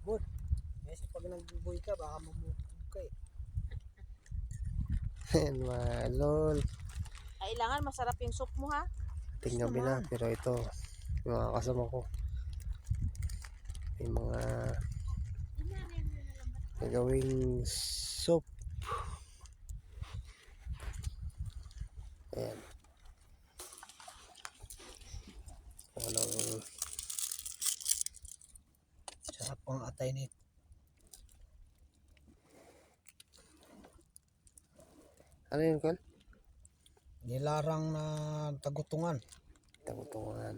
Good. Kasi pag nagbuboy ka, baka mamukog ka eh. Ayan mga lol. Kailangan masarap yung soup mo ha. Tingnan na. Pero ito, yung mga kasama ko. May mga gagawing soup. Ayan. Anong Sarap ang atay nito. ano yun, Col? Nilarang na tagutungan. Tagutungan.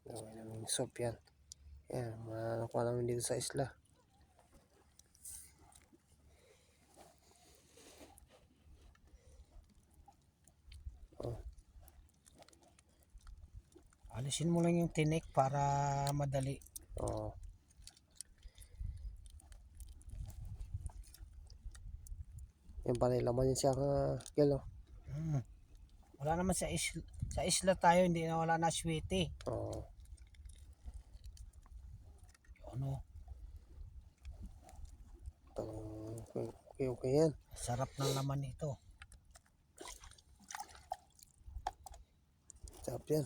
Gawin namin soup yan. Ayan, nakuha namin dito sa isla. Oh, Alisin mo lang yung tinik para madali. oh. Yan pala yung laman yun siya Gelo. Wala naman sa isla tayo, hindi na wala na sweetie. Oh. Ano, Okay yan. sarap ng laman nito. Sarap yan.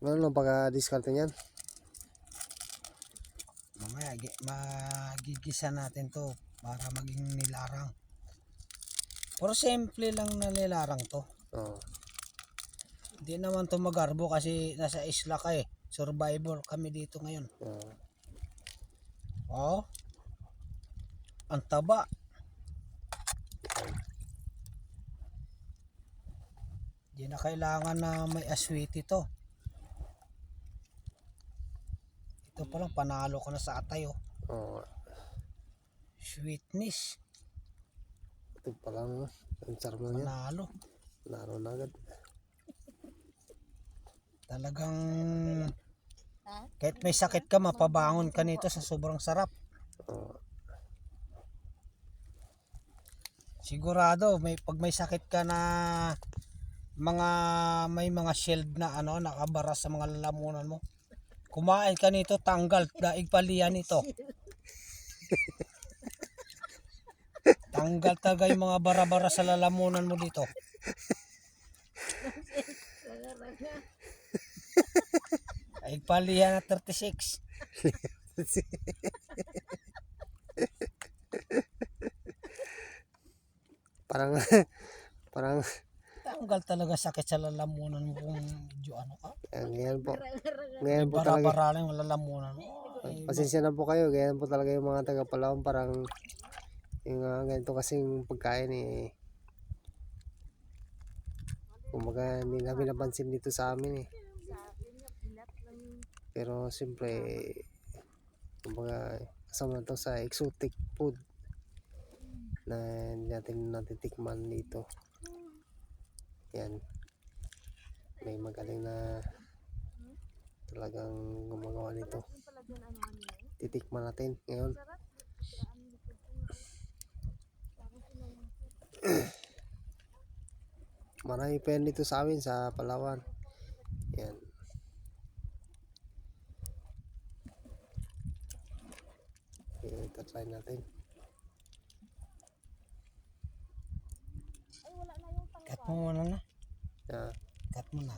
Ano lang pagka-discard yan? Mamaya magigisa natin to para maging nilarang. Pero simple lang na nilarang to. Oh. Hindi naman to magarbo kasi nasa isla ka eh. Survivor kami dito ngayon. Oh. Oh. Ang taba. Hindi na kailangan na may aswiti to. Ito pa lang panalo ko na sa atay oh. Oh. Sweetness. Ito pa lang. Ang sarap lang yan. Panalo. Laro na agad. Talagang kahit may sakit ka mapabangon ka nito sa sobrang sarap. Oh. Sigurado pag may sakit ka na may mga shield na nakabara sa mga lalamunan mo. Kumain ka nito, tanggal daig palian ito. Tanggal talaga yung mga bara-bara sa lalamunan mo dito. Daig palian na 36. Parang Tanggal talaga sakit sa lalamunan mo kung medyo ka. ngayon po. Ngayon po talaga. Bara-bara lang yung lalamunan mo. Pasensya na po kayo. Ganyan po talaga yung mga taga Palawan. Parang yung ganito kasing pagkain eh. Kumbaga hindi namin napansin dito sa amin eh. Pero siyempre kumbaga kasama na to sa exotic food na hindi natin natitikman dito. Yan. May magaling na talagang gumagawa nito. Titikman natin ngayon. Marami pa yan dito sa amin sa Palawan. Yan. Ito try natin. Cut mo muna na. Yeah. Cut mo na.